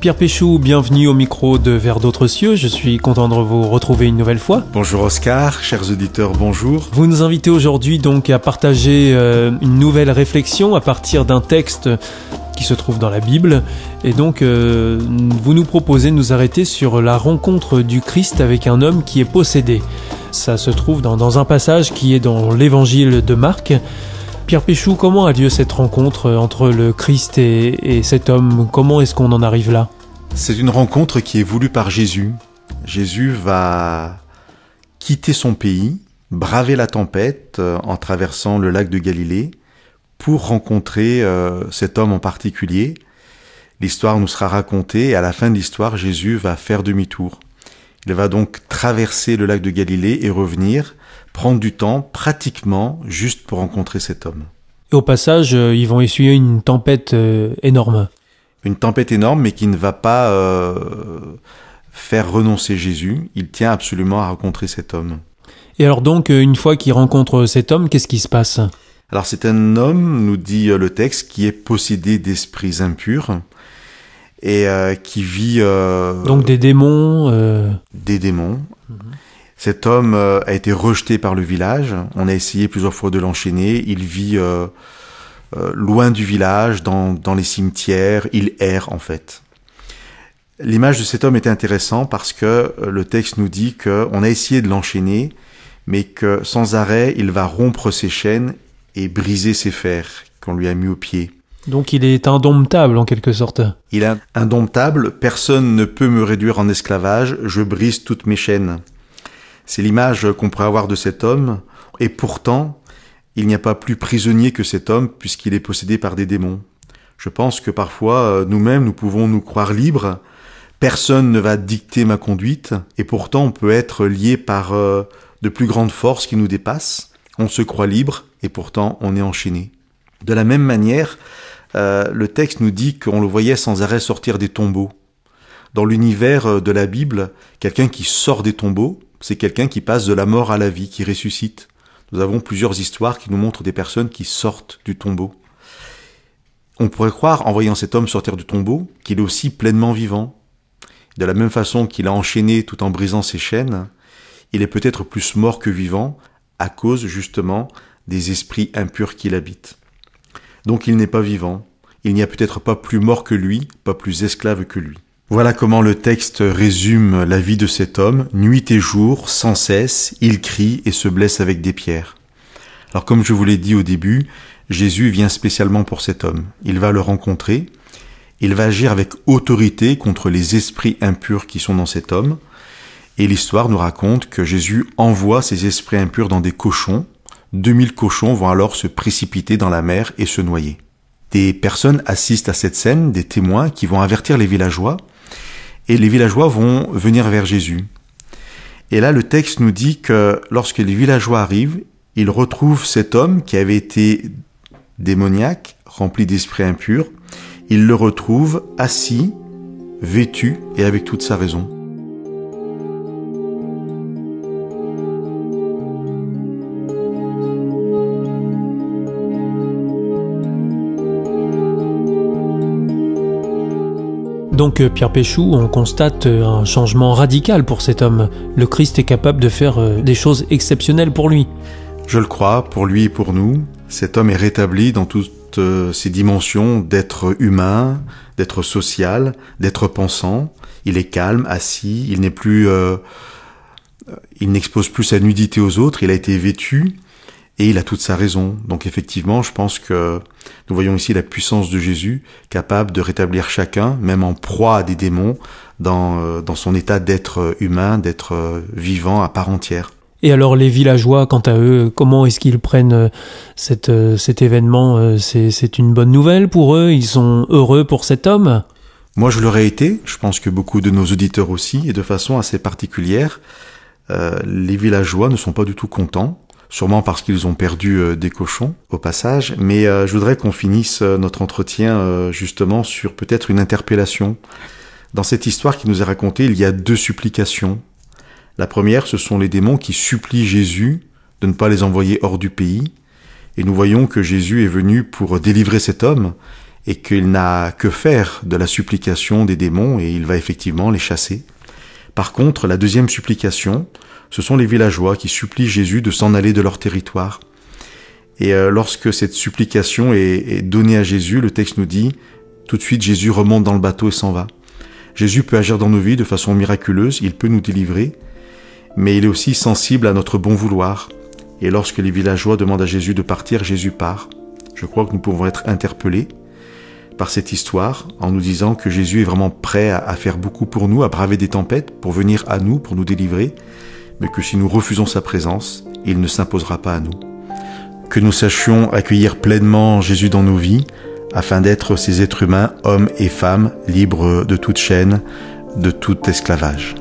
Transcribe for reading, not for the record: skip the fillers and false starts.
Pierre Péchou, bienvenue au micro de Vers d'autres cieux. Je suis content de vous retrouver une nouvelle fois. Bonjour Oscar, chers auditeurs, bonjour. Vous nous invitez aujourd'hui donc à partager une nouvelle réflexion à partir d'un texte qui se trouve dans la Bible. Et donc, vous nous proposez de nous arrêter sur la rencontre du Christ avec un homme qui est possédé. Ça se trouve dans un passage qui est dans l'évangile de Marc. Pierre Péchou, comment a lieu cette rencontre entre le Christ et cet homme ? Comment est-ce qu'on en arrive là ? C'est une rencontre qui est voulue par Jésus. Jésus va quitter son pays, braver la tempête en traversant le lac de Galilée pour rencontrer cet homme en particulier. L'histoire nous sera racontée et à la fin de l'histoire, Jésus va faire demi-tour. Il va donc traverser le lac de Galilée et revenir, prendre du temps pratiquement juste pour rencontrer cet homme. Et au passage, ils vont essuyer une tempête énorme. Une tempête énorme, mais qui ne va pas faire renoncer Jésus. Il tient absolument à rencontrer cet homme. Et alors donc, une fois qu'il rencontre cet homme, qu'est-ce qui se passe ? Alors c'est un homme, nous dit le texte, qui est possédé d'esprits impurs et qui vit... donc des démons Des démons. Cet homme a été rejeté par le village. On a essayé plusieurs fois de l'enchaîner. Il vit loin du village, dans les cimetières. Il erre en fait. L'image de cet homme est intéressante parce que le texte nous dit qu'on a essayé de l'enchaîner, mais que sans arrêt, il va rompre ses chaînes et briser ses fers qu'on lui a mis au pied. Donc il est indomptable en quelque sorte. Il est indomptable, personne ne peut me réduire en esclavage, je brise toutes mes chaînes. C'est l'image qu'on pourrait avoir de cet homme, et pourtant, il n'y a pas plus prisonnier que cet homme puisqu'il est possédé par des démons. Je pense que parfois, nous-mêmes, nous pouvons nous croire libres, personne ne va dicter ma conduite, et pourtant on peut être lié par de plus grandes forces qui nous dépassent, on se croit libre, et pourtant on est enchaîné. De la même manière, le texte nous dit qu'on le voyait sans arrêt sortir des tombeaux. Dans l'univers de la Bible, quelqu'un qui sort des tombeaux, c'est quelqu'un qui passe de la mort à la vie, qui ressuscite. Nous avons plusieurs histoires qui nous montrent des personnes qui sortent du tombeau. On pourrait croire, en voyant cet homme sortir du tombeau, qu'il est aussi pleinement vivant. De la même façon qu'il a enchaîné tout en brisant ses chaînes, il est peut-être plus mort que vivant, à cause justement des esprits impurs qui l'habitent. Donc il n'est pas vivant, il n'y a peut-être pas plus mort que lui, pas plus esclave que lui. Voilà comment le texte résume la vie de cet homme. Nuit et jour, sans cesse, il crie et se blesse avec des pierres. Alors comme je vous l'ai dit au début, Jésus vient spécialement pour cet homme. Il va le rencontrer, il va agir avec autorité contre les esprits impurs qui sont dans cet homme. Et l'histoire nous raconte que Jésus envoie ces esprits impurs dans des cochons. 2000 cochons vont alors se précipiter dans la mer et se noyer. Des personnes assistent à cette scène, des témoins qui vont avertir les villageois, et les villageois vont venir vers Jésus. Et là, le texte nous dit que lorsque les villageois arrivent, ils retrouvent cet homme qui avait été démoniaque, rempli d'esprits impurs. Ils le retrouvent assis, vêtu et avec toute sa raison. Donc Pierre Péchou, on constate un changement radical pour cet homme. Le Christ est capable de faire des choses exceptionnelles pour lui. Je le crois, pour lui et pour nous. Cet homme est rétabli dans toutes ses dimensions d'être humain, d'être social, d'être pensant. Il est calme, assis, il n'expose plus sa nudité aux autres, il a été vêtu et il a toute sa raison. Donc effectivement, je pense que nous voyons ici la puissance de Jésus, capable de rétablir chacun, même en proie à des démons, dans son état d'être humain, d'être vivant à part entière. Et alors les villageois, quant à eux, comment est-ce qu'ils prennent cet événement ? C'est une bonne nouvelle pour eux ? Ils sont heureux pour cet homme ? Moi, je l'aurais été. Je pense que beaucoup de nos auditeurs aussi, et de façon assez particulière. Les villageois ne sont pas du tout contents. Sûrement parce qu'ils ont perdu des cochons au passage, mais je voudrais qu'on finisse notre entretien justement sur peut-être une interpellation. Dans cette histoire qui nous est racontée, il y a 2 supplications. La première, ce sont les démons qui supplient Jésus de ne pas les envoyer hors du pays, et nous voyons que Jésus est venu pour délivrer cet homme, et qu'il n'a que faire de la supplication des démons et il va effectivement les chasser. Par contre, la deuxième supplication, ce sont les villageois qui supplient Jésus de s'en aller de leur territoire. Et lorsque cette supplication est donnée à Jésus, le texte nous dit, tout de suite Jésus remonte dans le bateau et s'en va. Jésus peut agir dans nos vies de façon miraculeuse, il peut nous délivrer, mais il est aussi sensible à notre bon vouloir. Et lorsque les villageois demandent à Jésus de partir, Jésus part. Je crois que nous pouvons être interpellés par cette histoire en nous disant que Jésus est vraiment prêt à faire beaucoup pour nous, à braver des tempêtes, pour venir à nous, pour nous délivrer, mais que si nous refusons sa présence, il ne s'imposera pas à nous. Que nous sachions accueillir pleinement Jésus dans nos vies, afin d'être ces êtres humains, hommes et femmes, libres de toute chaîne, de tout esclavage.